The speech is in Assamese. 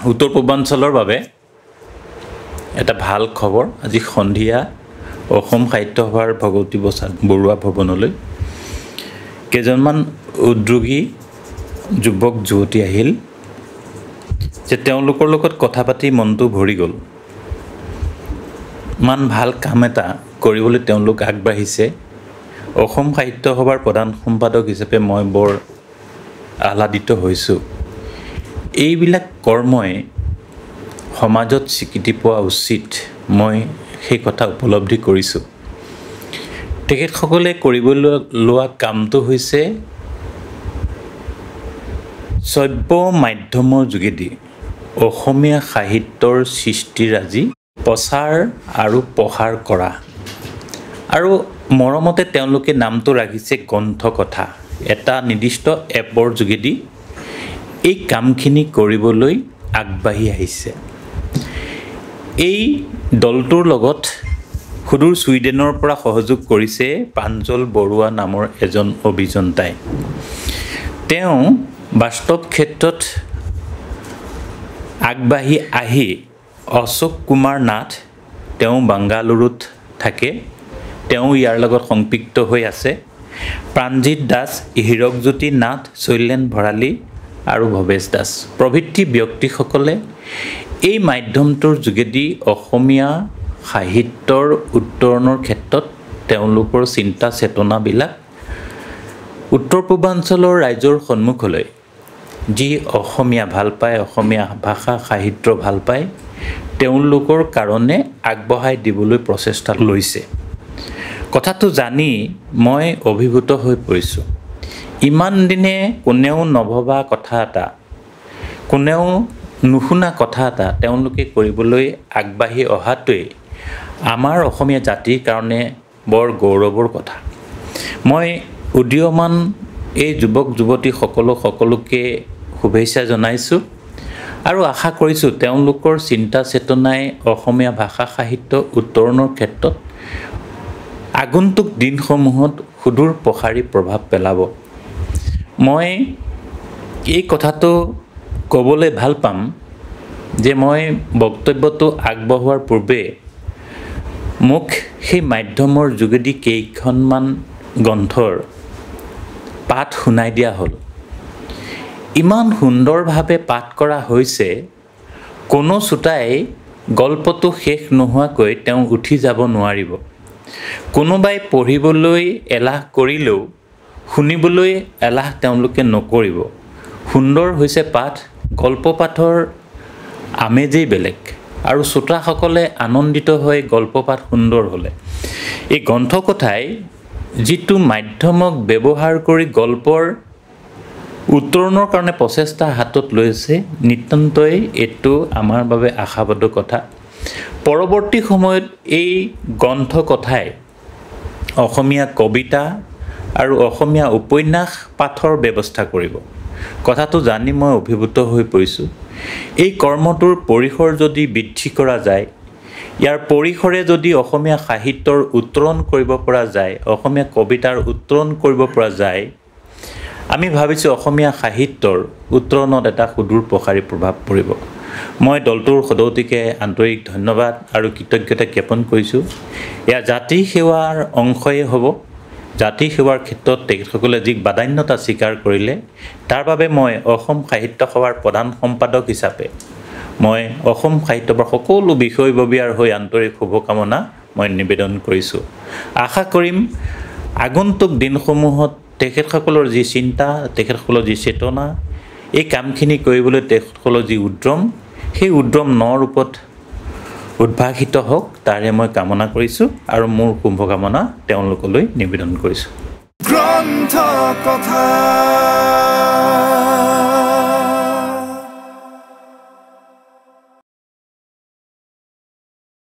উত্তৰ পূৰ্বাঞ্চলৰ বাবে এটা ভাল খবৰ আজি সন্ধিয়া অসম সাহিত্য সভাৰ ভগৱতী প্ৰসাদ বৰুৱা ভৱনলৈ কেইজনমান উদ্যোগী যুৱক যুৱতী আহিল যে তেওঁলোকৰ লগত কথা পাতি মনটো ভৰি গ'ল মান ভাল কাম এটা কৰিবলৈ তেওঁলোক আগবাঢ়িছে অসম সাহিত্য সভাৰ প্ৰধান সম্পাদক হিচাপে মই বৰ আহ্লাদিত হৈছোঁ এইবিলাক কৰ্মই সমাজত স্বীকৃতি পোৱা উচিত মই সেই কথা উপলব্ধি কৰিছোঁ তেখেতসকলে কৰিবলৈ লোৱা কামটো হৈছে শ্ৰব্য মাধ্যমৰ যোগেদি অসমীয়া সাহিত্যৰ সৃষ্টিৰাজি প্ৰচাৰ আৰু প্ৰসাৰ কৰা আৰু মৰমতে তেওঁলোকে নামটো ৰাখিছে গ্ৰন্থকথা এটা নিৰ্দিষ্ট এপৰ যোগেদি এই কামখিনি কৰিবলৈ আগবাঢ়ি আহিছে এই দলটোৰ লগত সুদূৰ ছুইডেনৰ পৰা সহযোগ কৰিছে প্ৰাঞ্জল বৰুৱা নামৰ এজন অভিযন্তাই তেওঁ বাস্তৱ ক্ষেত্ৰত আগবাঢ়ি আহি অশোক কুমাৰ নাথ তেওঁ বাংগালুৰুত থাকে তেওঁ ইয়াৰ লগত সংপৃক্ত হৈ আছে প্ৰাণজিৎ দাস হীৰকজ্যোতি নাথ শৈলেন ভৰালী আৰু ভৱেশ দাস প্ৰভৃতি ব্যক্তিসকলে এই মাধ্যমটোৰ যোগেদি অসমীয়া সাহিত্যৰ উত্তৰণৰ ক্ষেত্ৰত তেওঁলোকৰ চিন্তা চেতনাবিলাক উত্তৰ পূৰ্বাঞ্চলৰ ৰাইজৰ সন্মুখলৈ যি অসমীয়া ভাল পায় অসমীয়া ভাষা সাহিত্য ভাল পায় তেওঁলোকৰ কাৰণে আগবঢ়াই দিবলৈ প্ৰচেষ্টা লৈছে কথাটো জানি মই অভিভূত হৈ পৰিছোঁ ইমান দিনে কোনেও নভবা কথা এটা কোনেও নুশুনা কথা এটা তেওঁলোকে কৰিবলৈ আগবাঢ়ি অহাটোৱে আমাৰ অসমীয়া জাতিৰ কাৰণে বৰ গৌৰৱৰ কথা মই উদীয়মান এই যুৱক যুৱতী সকলোকে শুভেচ্ছা জনাইছোঁ আৰু আশা কৰিছোঁ তেওঁলোকৰ চিন্তা চেতনাই অসমীয়া ভাষা সাহিত্য উত্তৰণৰ ক্ষেত্ৰত আগন্তুক দিনসমূহত সুদূৰ প্ৰসাৰী প্ৰভাৱ পেলাব মই এই কথাটো ক'বলৈ ভাল পাম যে মই বক্তব্যটো আগবঢ়োৱাৰ পূৰ্বে মোক সেই মাধ্যমৰ যোগেদি কেইখনমান গ্ৰন্থৰ পাঠ শুনাই দিয়া হ'ল ইমান সুন্দৰভাৱে পাঠ কৰা হৈছে কোনো শ্ৰোতাই গল্পটো শেষ নোহোৱাকৈ তেওঁ উঠি যাব নোৱাৰিব কোনোবাই পঢ়িবলৈ এলাহ কৰিলেও শুনিবলৈ এলাহ তেওঁলোকে নকৰিব সুন্দৰ হৈছে পাঠ গল্প পাঠৰ আমেজেই বেলেগ আৰু শ্ৰোতাসকলে আনন্দিত হৈ গল্প পাঠ সুন্দৰ হ'লে এই গ্ৰন্থকথাই যিটো মাধ্যমক ব্যৱহাৰ কৰি গল্পৰ উত্তৰণৰ কাৰণে প্ৰচেষ্টা হাতত লৈছে নিতান্তই এইটো আমাৰ বাবে আশাবাদ কথা পৰৱৰ্তী সময়ত এই গ্ৰন্থকথাই অসমীয়া কবিতা আৰু অসমীয়া উপন্যাস পাঠৰ ব্যৱস্থা কৰিব কথাটো জানি মই অভিভূত হৈ পৰিছোঁ এই কৰ্মটোৰ পৰিসৰ যদি বৃদ্ধি কৰা যায় ইয়াৰ পৰিসৰে যদি অসমীয়া সাহিত্যৰ উত্তৰণ কৰিব পৰা যায় অসমীয়া কবিতাৰ উত্তৰণ কৰিব পৰা যায় আমি ভাবিছোঁ অসমীয়া সাহিত্যৰ উত্তৰণত এটা সুদূৰ প্ৰসাৰী প্ৰভাৱ পৰিব মই দলটোৰ সদৌতিকে আন্তৰিক ধন্যবাদ আৰু কৃতজ্ঞতা জ্ঞাপন কৰিছোঁ এয়া জাতি সেৱাৰ অংশই হ'ব জাতি সেৱাৰ ক্ষেত্ৰত তেখেতসকলে যি বাদান্যতা স্বীকাৰ কৰিলে তাৰ বাবে মই অসম সাহিত্য সভাৰ প্ৰধান সম্পাদক হিচাপে মই অসম সাহিত্য সভাৰ সকলো বিষয়ববীয়াৰ হৈ আন্তৰিক শুভকামনা মই নিবেদন কৰিছোঁ আশা কৰিম আগন্তুক দিনসমূহত তেখেতসকলৰ যি চিন্তা তেখেতসকলৰ যি চেতনা এই কামখিনি কৰিবলৈ তেখেতসকলৰ যি উদ্যম সেই উদ্যম ৰূপত উদ্ভাসিত হওক তাৰে মই কামনা কৰিছোঁ আৰু মোৰ শুভকামনা তেওঁলোকলৈ নিবেদন কৰিছোঁ গ্ৰন্থ কথা